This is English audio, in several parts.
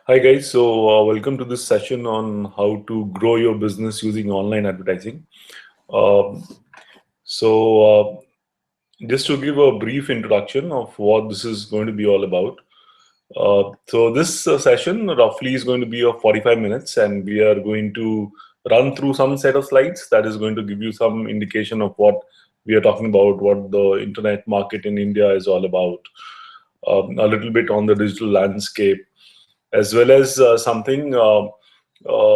Hi guys, welcome to this session on how to grow your business using online advertising. Um, so just to give a brief introduction of what this is going to be all about. This session roughly is going to be of 45 minutes, and we are going to run through some set of slides that is going to give you some indication of what we are talking about, what the internet market in India is all about, a little bit on the digital landscape, as well as something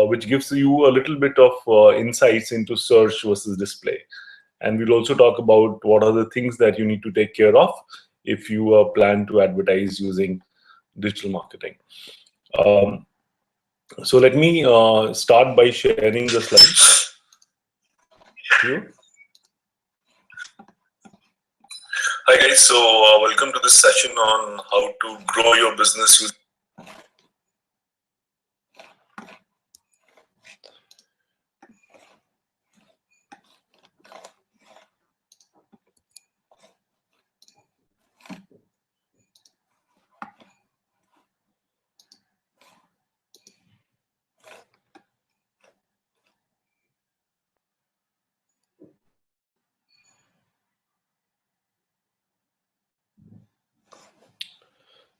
which gives you a little bit of insights into search versus display. And we'll also talk about what are the things that you need to take care of if you plan to advertise using digital marketing. Um, so let me start by sharing the slides here. Hi guys, welcome to this session on how to grow your business using.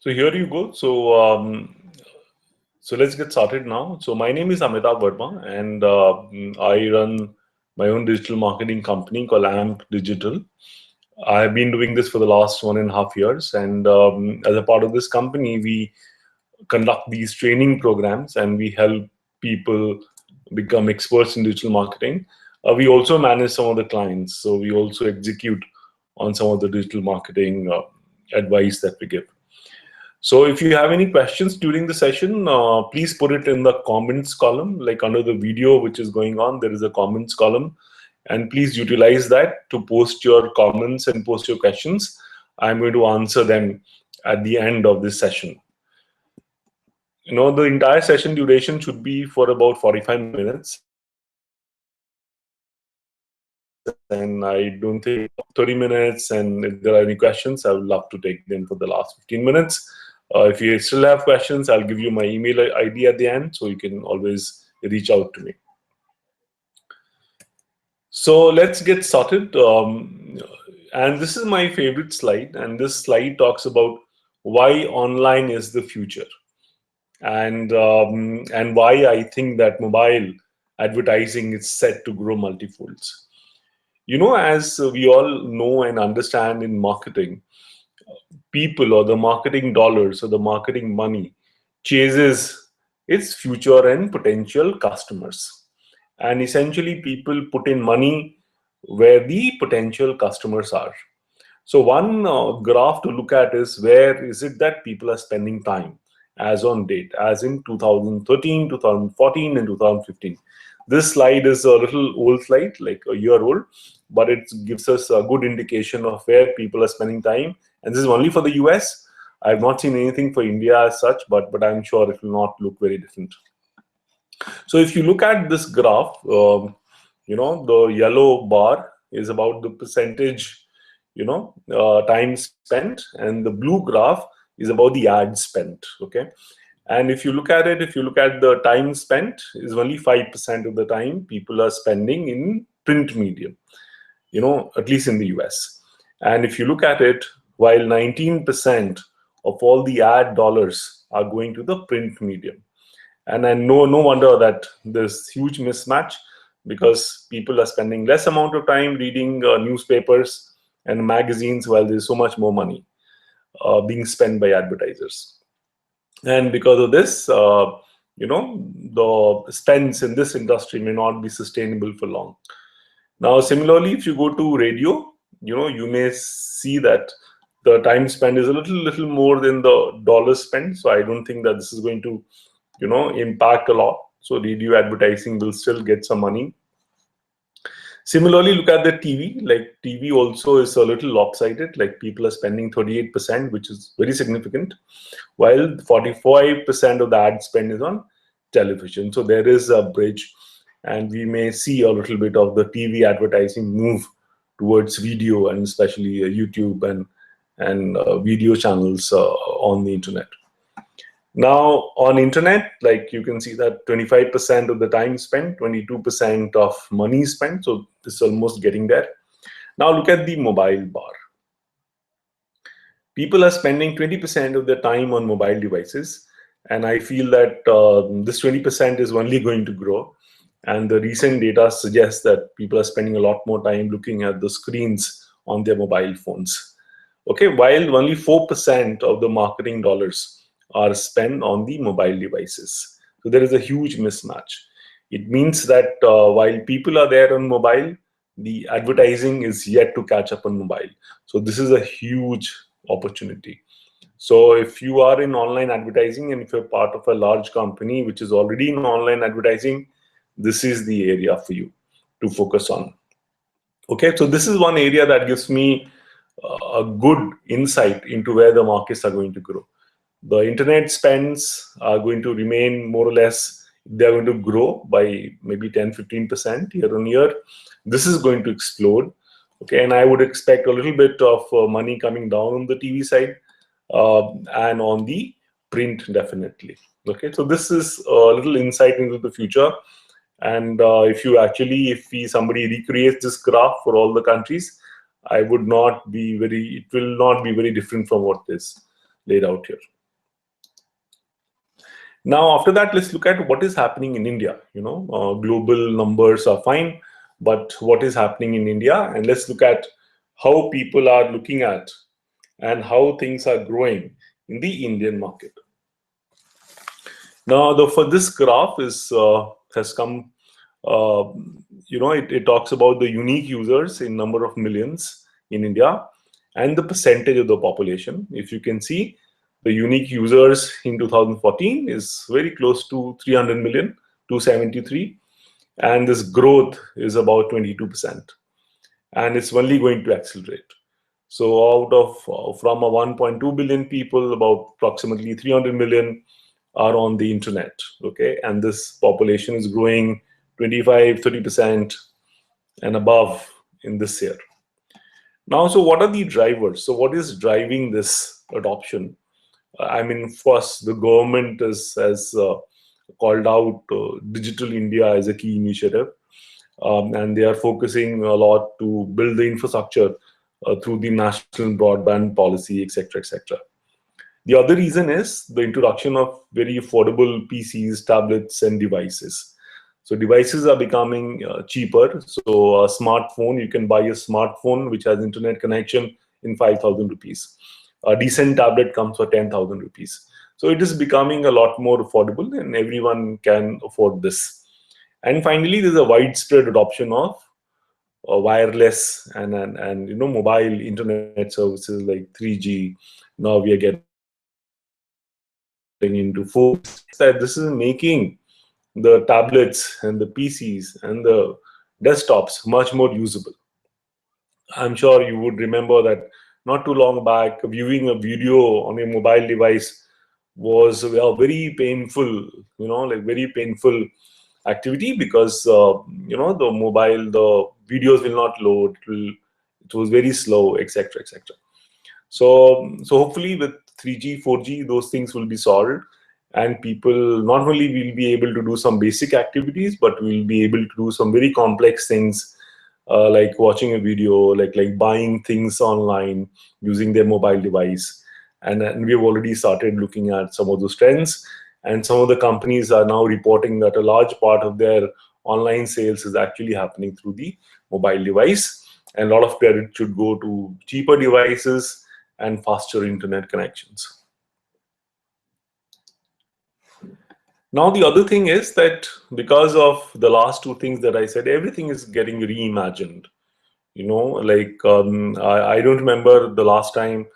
So here you go. So let's get started now. So my name is Amitabh Verma, and I run my own digital marketing company called AMP Digital. I have been doing this for the last 1.5 years, and as a part of this company, we conduct these training programs and we help people become experts in digital marketing. We also manage some of the clients, so we also execute on some of the digital marketing advice that we give. So if you have any questions during the session, please put it in the comments column, like under the video which is going on, there is a comments column, and please utilize that to post your comments and post your questions. I'm going to answer them at the end of this session. The entire session duration should be for about 45 minutes. And I don't think 30 minutes. And if there are any questions, I would love to take them for the last 15 minutes. If you still have questions, I'll give you my email ID at the end, so you can always reach out to me. So let's get started. And this is my favorite slide. And this slide talks about why online is the future. And why I think that mobile advertising is set to grow multifolds. As we all know and understand in marketing, people or the marketing dollars or the marketing money chases its future and potential customers. And essentially, people put in money where the potential customers are. So one graph to look at is where is it that people are spending time as on date, as in 2013, 2014, and 2015. This slide is a little old slide, like a year old, but it gives us a good indication of where people are spending time. And this is only for the US. I have not seen anything for India as such, but I'm sure it will not look very different. So if you look at this graph, the yellow bar is about the percentage, time spent, and the blue graph is about the ad spent. Okay, and if you look at it, if you look at the time spent, is only 5% of the time people are spending in print medium. At least in the US. And if you look at it, while 19% of all the ad dollars are going to the print medium. And no wonder that there's huge mismatch, because people are spending less amount of time reading newspapers and magazines, while there's so much more money being spent by advertisers. And because of this, the spends in this industry may not be sustainable for long. Now, similarly, if you go to radio, you may see that the time spent is a little more than the dollar spent. So I don't think that this is going to impact a lot. So radio advertising will still get some money. Similarly, look at the TV. Like TV also is a little lopsided. Like people are spending 38%, which is very significant, while 45% of the ad spend is on television. So there is a bridge, and we may see a little bit of the TV advertising move towards video, and especially YouTube and video channels on the internet. Now on internet, like you can see that 25% of the time spent, 22% of money spent. So this is almost getting there. Now look at the mobile bar. People are spending 20% of their time on mobile devices, and I feel that this 20% is only going to grow. And the recent data suggests that people are spending a lot more time looking at the screens on their mobile phones. Okay, while only 4% of the marketing dollars are spent on the mobile devices. So there is a huge mismatch. It means that while people are there on mobile, the advertising is yet to catch up on mobile. So this is a huge opportunity. So if you are in online advertising and if you're part of a large company which is already in online advertising, this is the area for you to focus on. Okay, so this is one area that gives me a good insight into where the markets are going to grow. The internet spends are going to remain more or less, they're going to grow by maybe 10-15% year on year. This is going to explode. Okay, and I would expect a little bit of money coming down on the TV side and on the print definitely. Okay, so this is a little insight into the future. And if you actually, if we, somebody recreates this graph for all the countries, I would not be very, it will not be very different from what is laid out here. Now, after that, let's look at what is happening in India. Global numbers are fine, but what is happening in India? And let's look at how people are looking at and how things are growing in the Indian market. Now, for this graph is has come. It talks about the unique users in number of millions in India and the percentage of the population. If you can see, the unique users in 2014 is very close to 300 million, 273, and this growth is about 22%, and it's only going to accelerate. So out of from a 1.2 billion people, about approximately 300 million are on the internet. Okay, and this population is growing 25-30% and above in this year. Now, so what are the drivers? So what is driving this adoption? I mean, first, the government has called out Digital India as a key initiative, and they are focusing a lot to build the infrastructure through the national broadband policy, etc., etc. The other reason is the introduction of very affordable PCs, tablets, and devices. So devices are becoming cheaper. So a smartphone, you can buy a smartphone which has internet connection in 5,000 rupees. A decent tablet comes for 10,000 rupees. So it is becoming a lot more affordable and everyone can afford this. And finally, there's a widespread adoption of wireless and mobile internet services like 3G. Now we are getting into 4G. That this is making the tablets and the PCs and the desktops much more usable. I'm sure you would remember that not too long back, viewing a video on a mobile device was a very painful, very painful activity because, the videos will not load, it was very slow, etc., etc. So hopefully with 3G, 4G, those things will be solved, and people not only will be able to do some basic activities, but will be able to do some very complex things like watching a video, like buying things online using their mobile device. And we have already started looking at some of those trends. And some of the companies are now reporting that a large part of their online sales is actually happening through the mobile device. And a lot of credit should go to cheaper devices and faster internet connections. Now, the other thing is that because of the last two things that I said, everything is getting reimagined. I don't remember the last time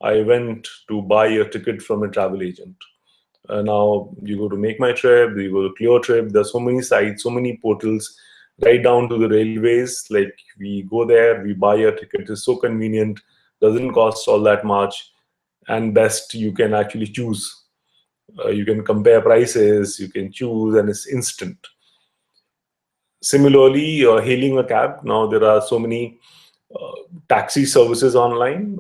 I went to buy a ticket from a travel agent. Now you go to Make My Trip, you go to Clear Trip. There's so many sites, so many portals, right down to the railways. Like we go there, we buy a ticket. It's so convenient, doesn't cost all that much, and best you can actually choose. You can compare prices, you can choose, and it's instant. Similarly, hailing a cab. Now there are so many taxi services online,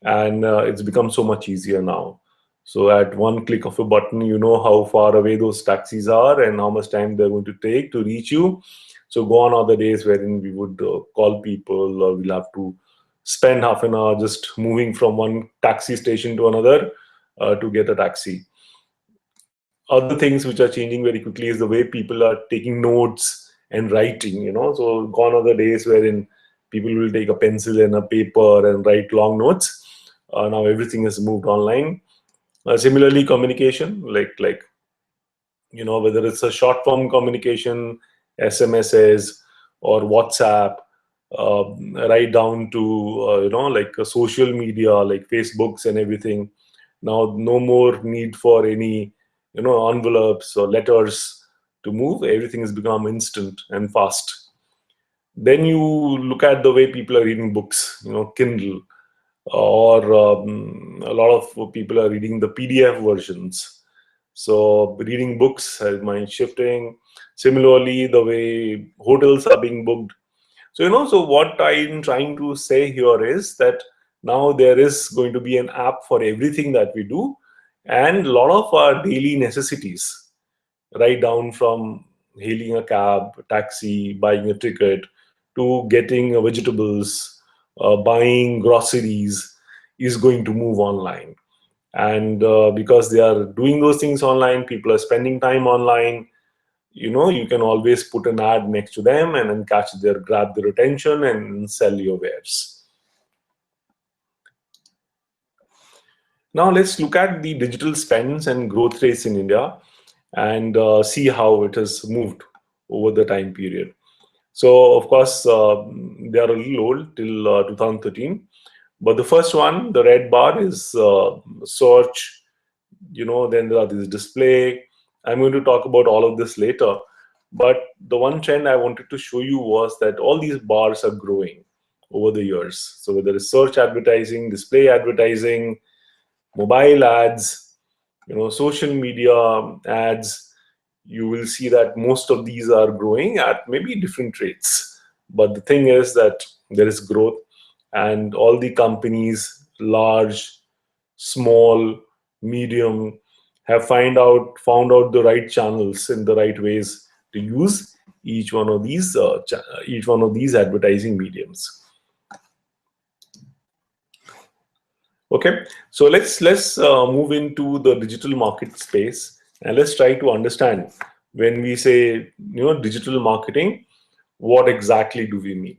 and it's become so much easier now. So at one click of a button, you know how far away those taxis are and how much time they're going to take to reach you. So gone are the days wherein we would call people, or we'll have to spend half an hour just moving from one taxi station to another to get a taxi. Other things which are changing very quickly is the way people are taking notes and writing. So gone are the days wherein people will take a pencil and a paper and write long notes. Now everything has moved online. Similarly, communication, whether it's a short form communication, SMSs or WhatsApp, right down to social media like Facebooks and everything. Now, no more need for any envelopes or letters to move. Everything has become instant and fast. Then you look at the way people are reading books, Kindle, or a lot of people are reading the PDF versions. So reading books has mind shifting. Similarly, the way hotels are being booked. So so what I'm trying to say here is that now there is going to be an app for everything that we do, and a lot of our daily necessities, right down from hailing a cab, taxi, buying a ticket, to getting vegetables, buying groceries, is going to move online. And because they are doing those things online, people are spending time online. You can always put an ad next to them and then grab their attention and sell your wares. Now let's look at the digital spends and growth rates in India and see how it has moved over the time period. So, of course, they are a little old till 2013. But the first one, the red bar, is search. Then there are these display. I'm going to talk about all of this later. But the one trend I wanted to show you was that all these bars are growing over the years. So whether it's search advertising, display advertising, mobile ads, social media ads, you will see that most of these are growing at maybe different rates. But the thing is that there is growth, and all the companies, large, small, medium, have found out the right channels and the right ways to use each one of these advertising mediums. Okay, so let's move into the digital market space, and let's try to understand when we say digital marketing, what exactly do we mean?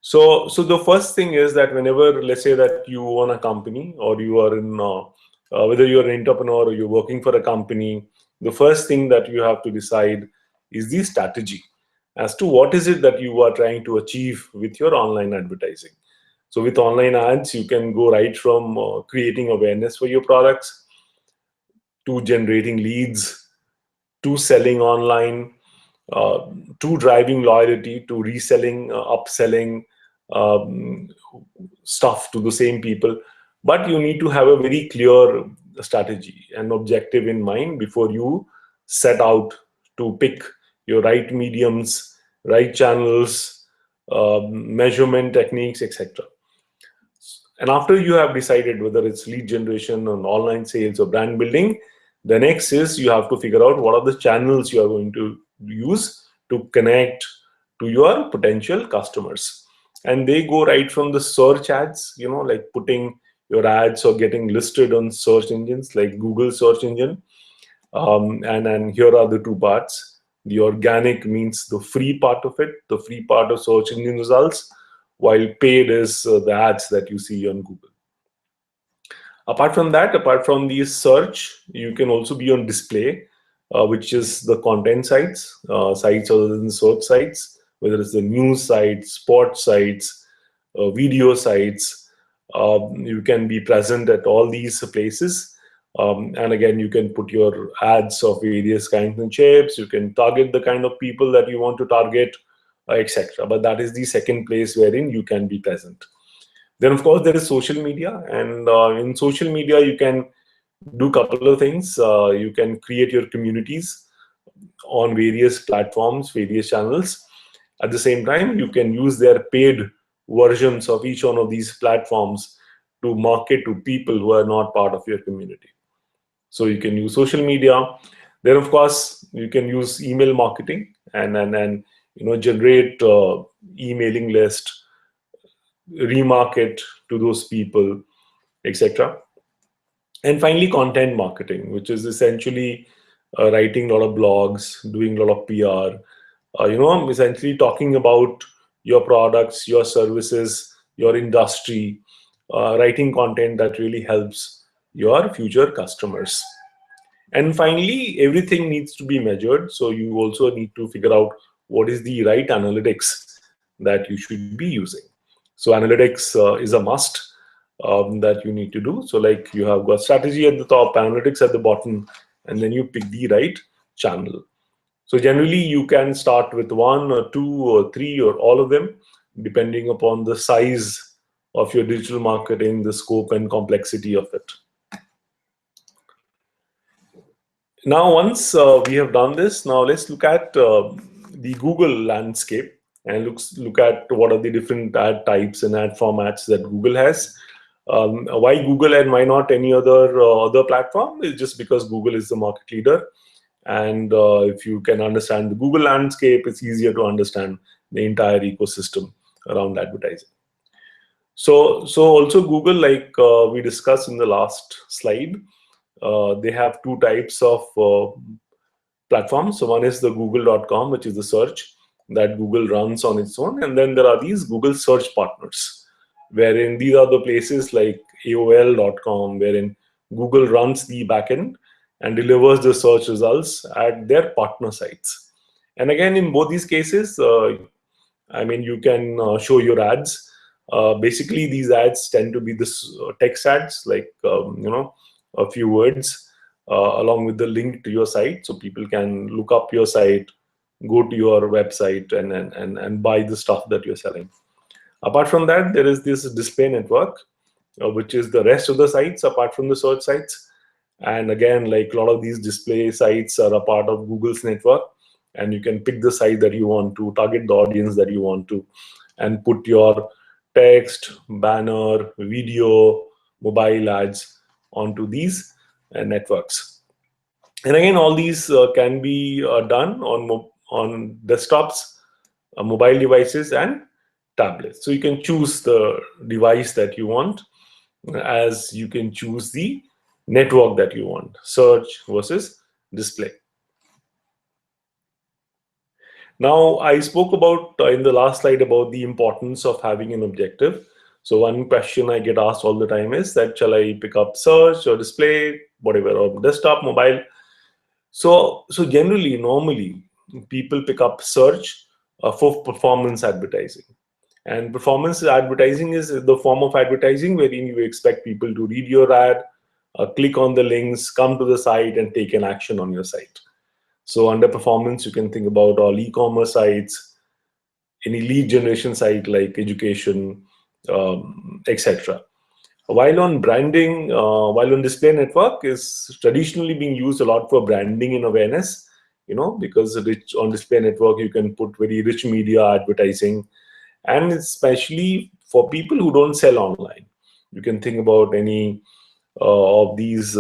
So the first thing is that whenever, let's say that you own a company, or you are in whether you're an entrepreneur or you're working for a company, the first thing that you have to decide is the strategy as to what is it that you are trying to achieve with your online advertising. So with online ads, you can go right from creating awareness for your products, to generating leads, to selling online, uh, to driving loyalty, to reselling, upselling um, stuff to the same people. But you need to have a very clear strategy and objective in mind before you set out to pick your right mediums, right channels, measurement techniques, etc. And after you have decided whether it's lead generation or online sales or brand building, the next is you have to figure out what are the channels you are going to use to connect to your potential customers. And they go right from the search ads, like putting your ads or getting listed on search engines like Google search engine. And here are the two parts. The organic means the free part of it, the free part of search engine results, while paid is the ads that you see on Google. Apart from that, apart from the search, you can also be on display, which is the content sites, sites other than search sites, whether it's the news sites, sports sites, video sites. You can be present at all these places. And again, you can put your ads of various kinds and shapes. You can target the kind of people that you want to target, etc. But that is the second place wherein you can be present. Then, of course, there is social media, and in social media, you can do a couple of things. You can create your communities on various platforms, various channels. At the same time, you can use their paid versions of each one of these platforms to market to people who are not part of your community. So you can use social media. Then, of course, you can use email marketing and generate emailing list, remarket to those people, etc. And finally, content marketing, which is essentially writing a lot of blogs, doing a lot of PR. Essentially talking about your products, your services, your industry, writing content that really helps your future customers. And finally, everything needs to be measured. So you also need to figure out what is the right analytics that you should be using. So analytics is a must that you need to do. So like you have got strategy at the top, analytics at the bottom, and then you pick the right channel. So generally you can start with one or two or three or all of them, depending upon the size of your digital marketing, the scope and complexity of it. Now, once we have done this, now let's look at the Google landscape and look at what are the different ad types and ad formats that Google has. Why Google and why not any other platform? Is just because Google is the market leader, and if you can understand the Google landscape, it's easier to understand the entire ecosystem around advertising. So also Google, like we discussed in the last slide, they have two types of platforms. So one is the google.com, which is the search that Google runs on its own. And then there are these Google search partners, wherein these are the places like AOL.com, wherein Google runs the backend and delivers the search results at their partner sites. And again, in both these cases, you can show your ads. Basically, these ads tend to be this text ads, like a few words along with the link to your site, so people can look up your site, go to your website, and buy the stuff that you're selling. Apart from that, there is this display network, which is the rest of the sites apart from the search sites. And again, like a lot of these display sites are a part of Google's network, and you can pick the site that you want to, target the audience that you want to, and put your text, banner, video, mobile ads onto these networks. And again, all these can be done on desktops, mobile devices, and tablets. So you can choose the device that you want, as you can choose the network that you want, search versus display. Now, I spoke about in the last slide about the importance of having an objective. So one question I get asked all the time is that, shall I pick up search or display, whatever, or desktop, mobile? So generally, normally, people pick up search for performance advertising. And performance advertising is the form of advertising wherein you expect people to read your ad, click on the links, come to the site, and take an action on your site. So under performance, you can think about all e-commerce sites, any lead generation site like education, etc. While on branding, while on display network is traditionally being used a lot for branding and awareness, because on display network, you can put very rich media advertising, and especially for people who don't sell online. You can think about any of these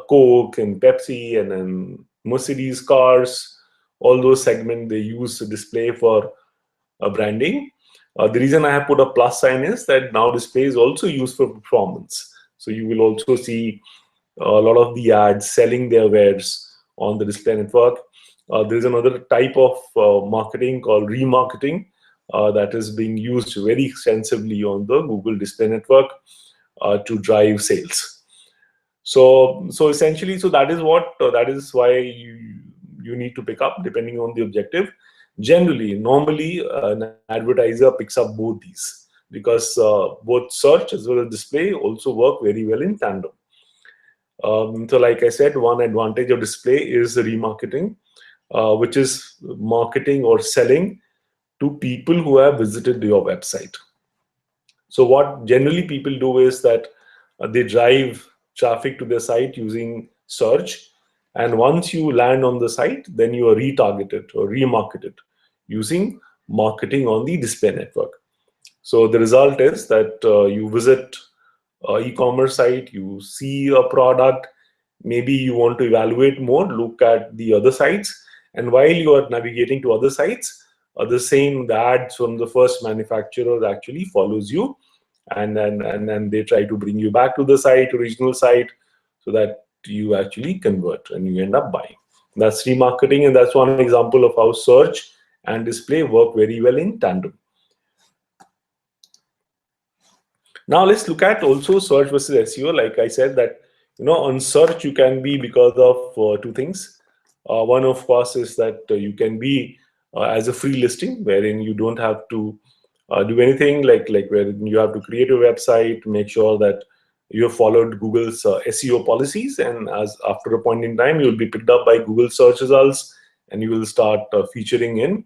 Coke and Pepsi and then Mercedes cars, all those segments they use to display for branding. The reason I have put a plus sign is that now display is also used for performance. So you will also see a lot of the ads selling their wares on the display network. There's another type of marketing called remarketing that is being used very extensively on the Google display network to drive sales. So essentially, that is why you need to pick up depending on the objective. Generally, normally, an advertiser picks up both these because both search as well as display also work very well in tandem. So like I said, one advantage of display is remarketing, which is marketing or selling to people who have visited your website. So what generally people do is that they drive traffic to their site using search, and once you land on the site, then you are retargeted or remarketed using marketing on the display network. So the result is that you visit e-commerce site, you see a product, maybe you want to evaluate more, look at the other sites, and while you are navigating to other sites, the ads from the first manufacturer actually follows you, and they try to bring you back to the site, original site, so that you actually convert and you end up buying. That's remarketing, and that's one example of how search and display work very well in tandem. Now let's look at also search versus SEO. Like I said, that on search you can be because of two things. One, of course, is that you can be as a free listing, wherein you don't have to do anything, like where you have to create a website, make sure that you have followed Google's SEO policies, and as after a point in time, you will be picked up by Google search results, and you will start featuring in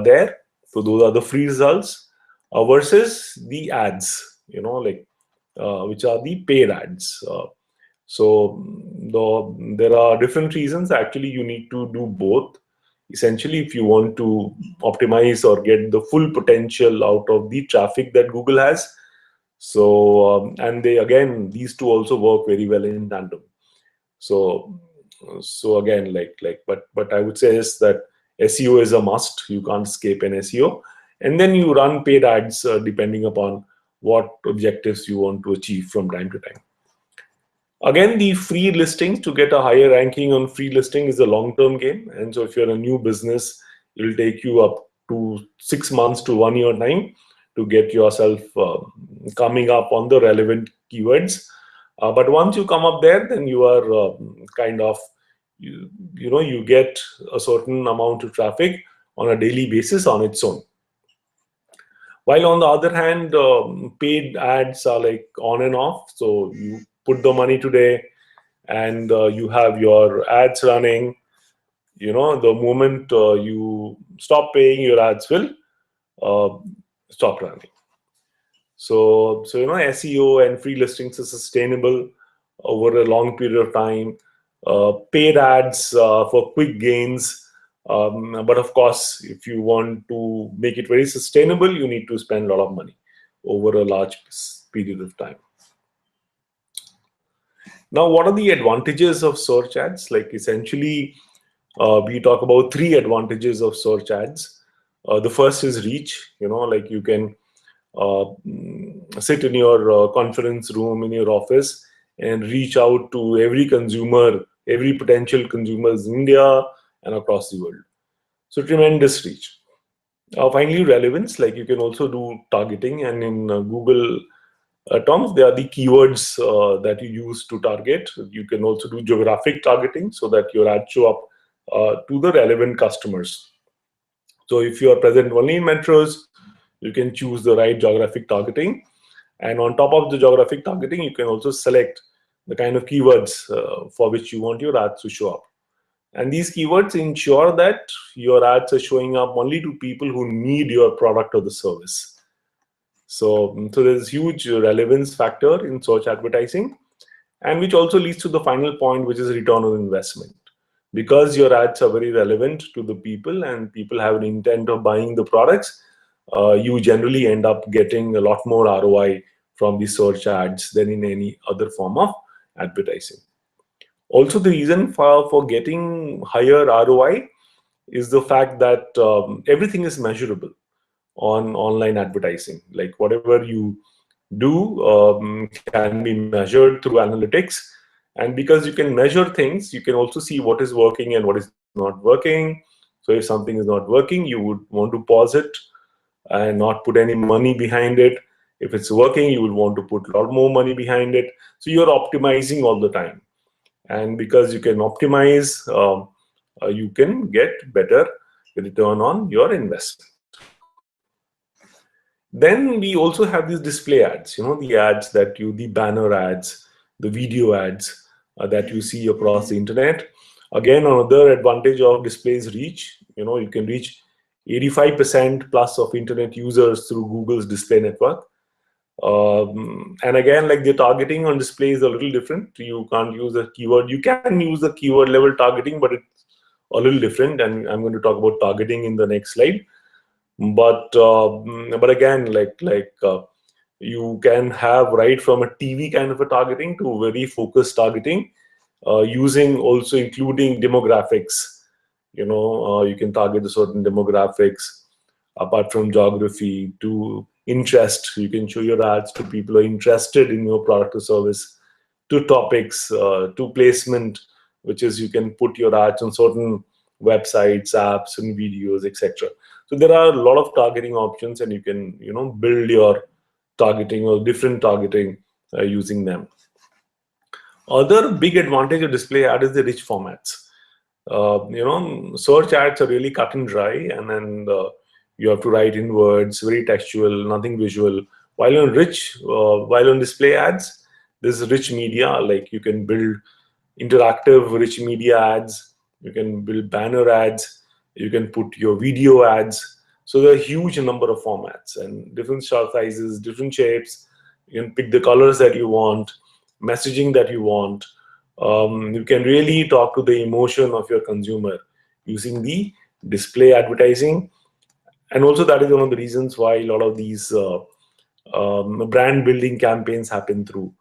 there. So those are the free results versus the ads, which are the paid ads. There are different reasons. Actually, you need to do both. Essentially, if you want to optimize or get the full potential out of the traffic that Google has. And these two also work very well in tandem. So again, but I would say is that SEO is a must. You can't escape an SEO, and then you run paid ads depending upon what objectives you want to achieve from time to time. Again, the free listings, to get a higher ranking on free listing, is a long-term game. And so if you're a new business, it'll take you up to 6 months to 1 year time to get yourself coming up on the relevant keywords. But once you come up there, then you are you get a certain amount of traffic on a daily basis on its own. While on the other hand, paid ads are like on and off. So you put the money today, and you have your ads running. The moment you stop paying, your ads will stop running. So SEO and free listings is sustainable over a long period of time. Paid ads for quick gains. But of course, if you want to make it very sustainable, you need to spend a lot of money over a large period of time. Now, what are the advantages of search ads? Like essentially, we talk about 3 advantages of search ads. The first is reach. Like you can sit in your conference room in your office and reach out to every consumer, every potential consumers in India and across the world. So tremendous reach. Finally, relevance. Like you can also do targeting, and in Google terms, they are the keywords that you use to target. You can also do geographic targeting so that your ads show up to the relevant customers. So if you are present only in metros, you can choose the right geographic targeting. And on top of the geographic targeting, you can also select the kind of keywords for which you want your ads to show up. And these keywords ensure that your ads are showing up only to people who need your product or the service. So there's huge relevance factor in search advertising, and which also leads to the final point, which is return on investment. Because your ads are very relevant to the people and people have an intent of buying the products, you generally end up getting a lot more ROI from the search ads than in any other form of advertising. Also, the reason for getting higher ROI is the fact that everything is measurable on online advertising. Like whatever you do can be measured through analytics. And because you can measure things, you can also see what is working and what is not working. So if something is not working, you would want to pause it and not put any money behind it. If it's working, you will want to put a lot more money behind it. So you're optimizing all the time. And because you can optimize, you can get better return on your investment. Then we also have these display ads, the ads the banner ads, the video ads that you see across the internet. Again, another advantage of display is reach. You can reach 85% plus of internet users through Google's display network. And again, like the targeting on display is a little different. You can't use a keyword. You can use the keyword level targeting, but it's a little different. And I'm going to talk about targeting in the next slide. But again, you can have right from a TV kind of a targeting to very focused targeting, using also including demographics. You can target a certain demographics apart from geography to interest. You can show your ads to people who are interested in your product or service, to topics, to placement, which is you can put your ads on certain websites, apps, and videos, etc. So there are a lot of targeting options, and you can build your targeting or different targeting using them. Other big advantage of display ad is the rich formats. Search ads are really cut and dry, and then you have to write in words, very textual, nothing visual. While on display ads, there's rich media, like you can build interactive rich media ads, you can build banner ads, you can put your video ads. So there are a huge number of formats and different star sizes, different shapes. You can pick the colors that you want, messaging that you want. You can really talk to the emotion of your consumer using the display advertising. And also that is one of the reasons why a lot of these brand building campaigns happen through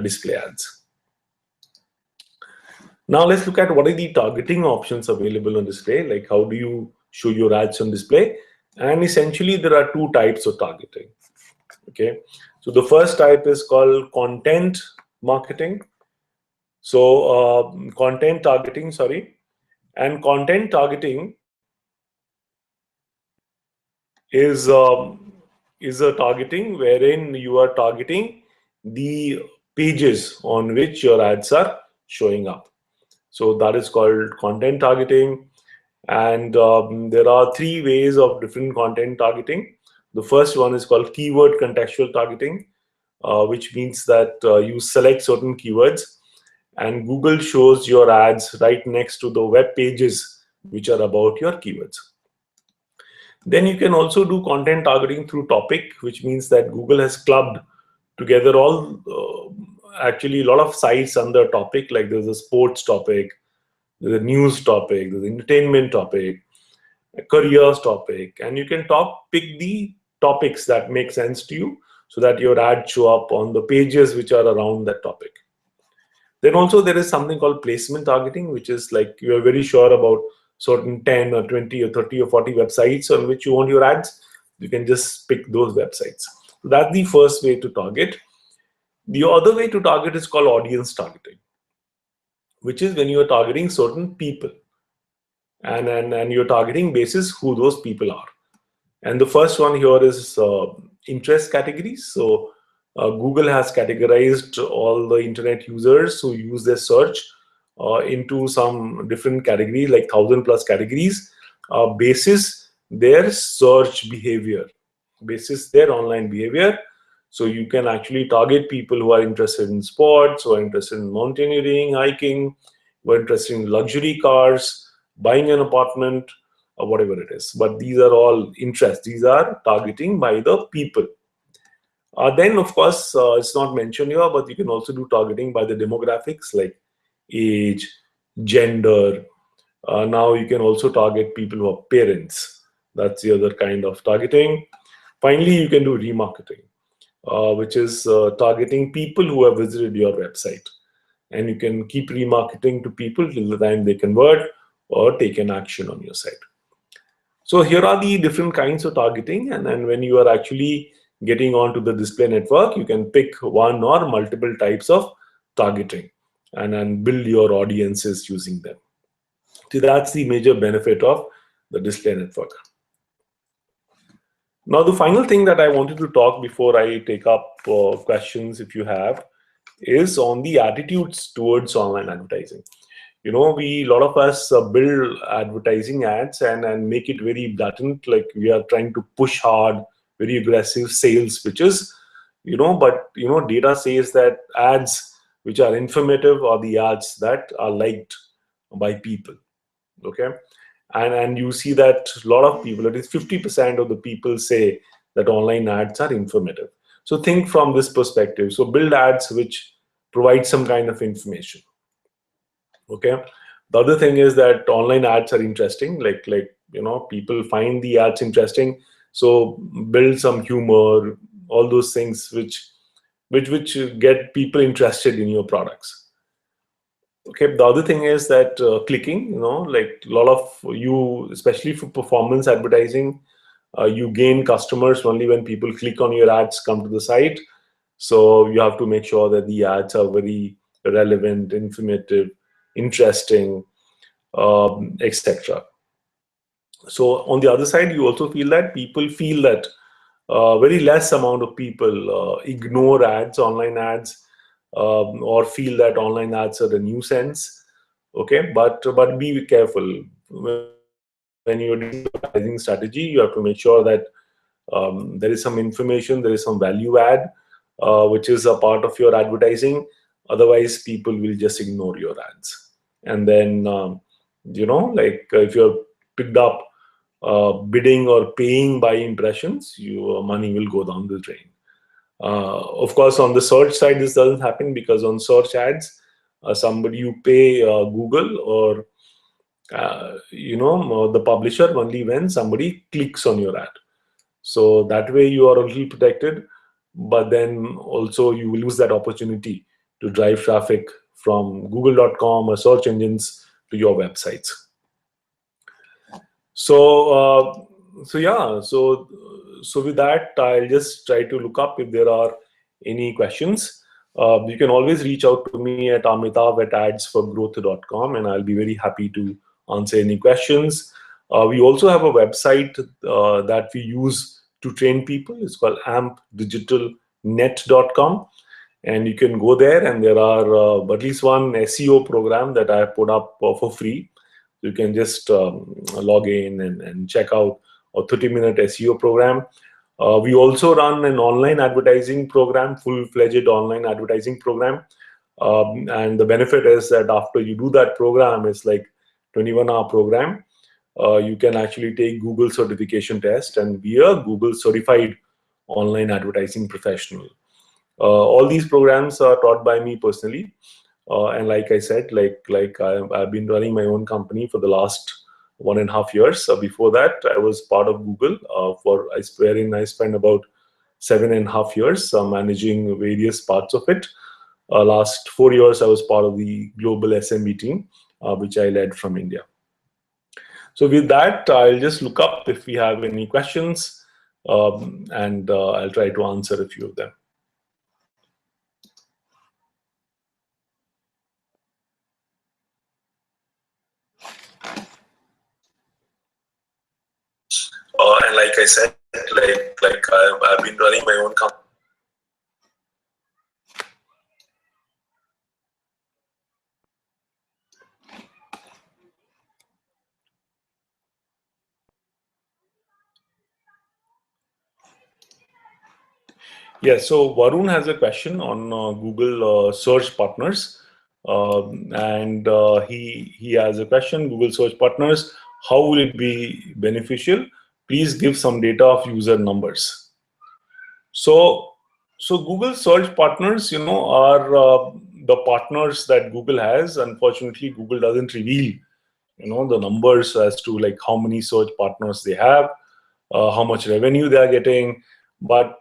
display ads. Now let's look at what are the targeting options available on display, like how do you show your ads on display. And essentially there are two types of targeting. Okay, so the first type is called content marketing. So content targeting, sorry. And content targeting is a targeting wherein you are targeting the pages on which your ads are showing up. So that is called content targeting. And there are three ways of different content targeting. The first one is called keyword contextual targeting, which means that you select certain keywords and Google shows your ads right next to the web pages which are about your keywords. Then you can also do content targeting through topic, which means that Google has clubbed together all actually a lot of sites under topic, like there's a sports topic, there's a news topic, there's an entertainment topic, a careers topic, and you can pick the topics that make sense to you so that your ads show up on the pages which are around that topic. Then also there is something called placement targeting, which is like you are very sure about certain 10 or 20 or 30 or 40 websites on which you want your ads. You can just pick those websites. So that's the first way to target. The other way to target is called audience targeting, which is when you are targeting certain people and you're targeting basis who those people are. And the first one here is interest categories. So Google has categorized all the internet users who use their search into some different categories, like 1,000+ categories, basis their search behavior, basis their online behavior. So you can actually target people who are interested in sports, who are interested in mountaineering, hiking, who are interested in luxury cars, buying an apartment, or whatever it is. But these are all interests. These are targeting by the people. Then, of course, it's not mentioned here, but you can also do targeting by the demographics like age, gender. Now you can also target people who are parents. That's the other kind of targeting. Finally, you can do remarketing, which is targeting people who have visited your website. And you can keep remarketing to people till the time they convert or take an action on your site. So here are the different kinds of targeting, and then when you are actually getting onto the display network, you can pick one or multiple types of targeting and then build your audiences using them. So that's the major benefit of the display network. Now, the final thing that I wanted to talk before I take up questions, if you have, is on the attitudes towards online advertising. A lot of us build advertising ads and make it very blatant, like we are trying to push hard, very aggressive sales pitches, but data says that ads which are informative are the ads that are liked by people. Okay, and you see that a lot of people, at least 50% of the people, say that online ads are informative. So think from this perspective. So build ads which provide some kind of information. Okay, the other thing is that online ads are interesting, like people find the ads interesting. So build some humor, all those things which get people interested in your products. Okay, the other thing is that clicking, like a lot of you, especially for performance advertising, you gain customers only when people click on your ads, come to the site. So you have to make sure that the ads are very relevant, informative, interesting, etc. So on the other side, you also feel that people feel that very less amount of people ignore ads, online ads, or feel that online ads are a nuisance. Okay, but be careful when you're designing your advertising strategy. You have to make sure that there is some information, there is some value add, which is a part of your advertising. Otherwise, people will just ignore your ads. And then, like if you're picked up bidding or paying by impressions, your money will go down the drain. Of course, on the search side, this doesn't happen because on search ads, somebody you pay Google or the publisher only when somebody clicks on your ad. So that way you are a little protected, but then also you will lose that opportunity to drive traffic from google.com or search engines to your websites. So, so with that, I'll just try to look up if there are any questions. You can always reach out to me at amitav@adsforgrowth.com, and I'll be very happy to answer any questions. We also have a website that we use to train people. It's called ampdigitalnet.com, and you can go there, and there are at least one SEO program that I put up for free. You can just log in and check out a 30-minute SEO program. We also run an online advertising program, full-fledged online advertising program. And the benefit is that after you do that program, it's like 21-hour program. You can actually take Google certification test and be a Google certified online advertising professional. All these programs are taught by me personally. And like I said, I've been running my own company for the last 1.5 years. Before that, I was part of Google wherein I spent about 7.5 years managing various parts of it. Last 4 years, I was part of the global SMB team, which I led from India. So with that, I'll just look up if we have any questions, and I'll try to answer a few of them. And like I said, I've been running my own company. Yeah, so Varun has a question on Google search partners, and he has a question. Google search partners, how will it be beneficial? Please give some data of user numbers. So Google search partners, are the partners that Google has. Unfortunately, Google doesn't reveal, the numbers as to like how many search partners they have, how much revenue they are getting. But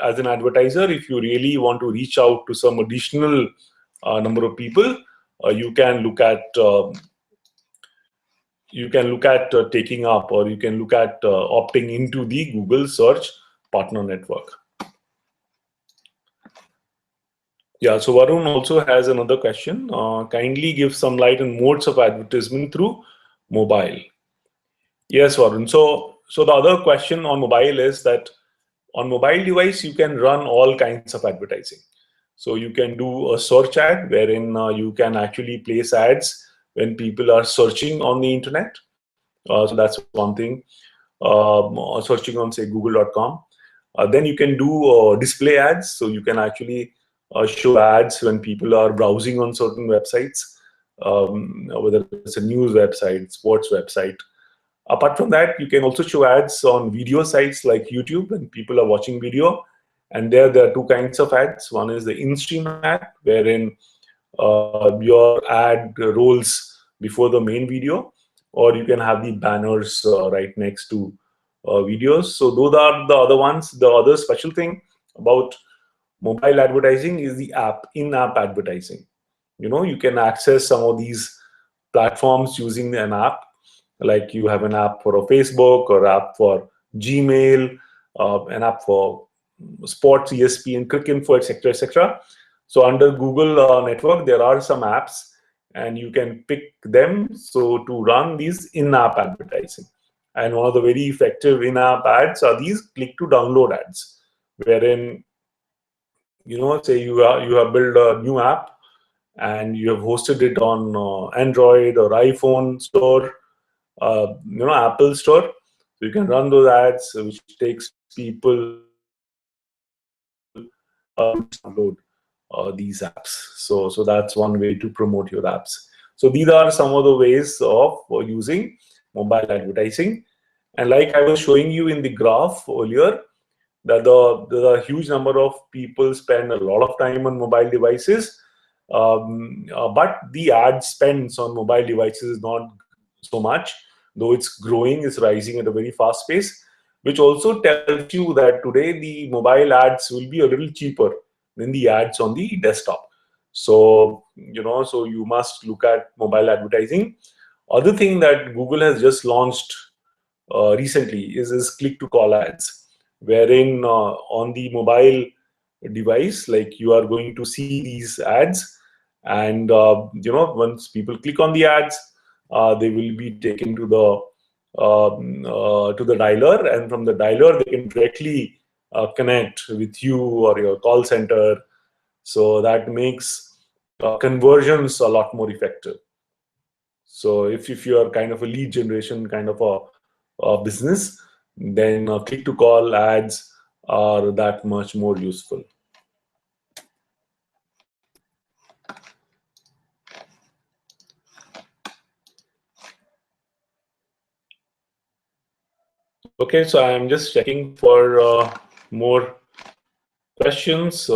as an advertiser, if you really want to reach out to some additional number of people, you can look at taking up, or you can look at opting into the Google search partner network. Yeah, so Varun also has another question. Kindly give some light on modes of advertisement through mobile. Yes, Varun. So the other question on mobile is that on mobile device, you can run all kinds of advertising. So you can do a search ad wherein you can actually place ads when people are searching on the internet. So that's one thing. Searching on, say, google.com. Then you can do display ads. So you can actually show ads when people are browsing on certain websites, whether it's a news website, sports website. Apart from that, you can also show ads on video sites like YouTube when people are watching video. And there are two kinds of ads. One is the in-stream ad, wherein your ad rolls before the main video, or you can have the banners right next to videos. So those are the other ones. The other special thing about mobile advertising is the in-app advertising. You can access some of these platforms using an app. Like you have an app for a Facebook or app for Gmail, an app for sports, ESPN, Cricinfo, etc., etc. So under Google network, there are some apps, and you can pick them so to run these in-app advertising. And one of the very effective in-app ads are these click-to-download ads, wherein say you have built a new app and you have hosted it on Android or iPhone store, Apple store. So you can run those ads, which takes people download these apps. So that's one way to promote your apps. So these are some of the ways of using mobile advertising. And like I was showing you in the graph earlier, that the huge number of people spend a lot of time on mobile devices, but the ad spends on mobile devices is not so much, though it's growing, it's rising at a very fast pace, which also tells you that today the mobile ads will be a little cheaper than the ads on the desktop. So so you must look at mobile advertising. Other thing that Google has just launched recently is click to call ads, wherein on the mobile device, like, you are going to see these ads, and once people click on the ads, they will be taken to the dialer, and from the dialer they can directly connect with you or your call center. So that makes conversions a lot more effective. So if you are kind of a lead generation kind of a business, then click to call ads are that much more useful. Okay, so I'm just checking for more questions.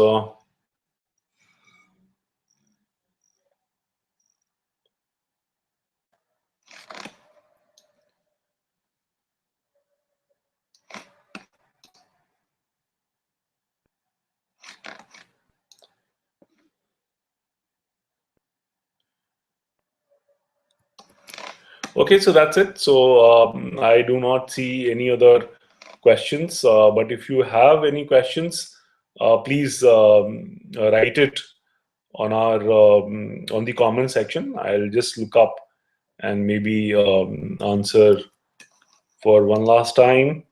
Okay, so that's it. So I do not see any other questions, but if you have any questions, please write it on our on the comment section. I'll just look up and maybe answer for one last time.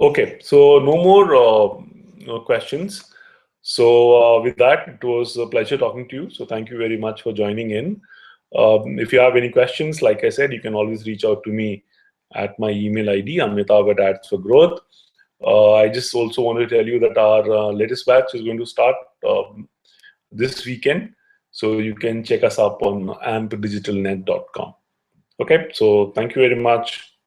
Okay, so no more no questions. So with that, it was a pleasure talking to you. So thank you very much for joining in. If you have any questions, like I said, you can always reach out to me at my email ID, amitabh@Ads for Growth. I just also want to tell you that our latest batch is going to start this weekend. So you can check us up on ampdigitalnet.com. Okay, so thank you very much.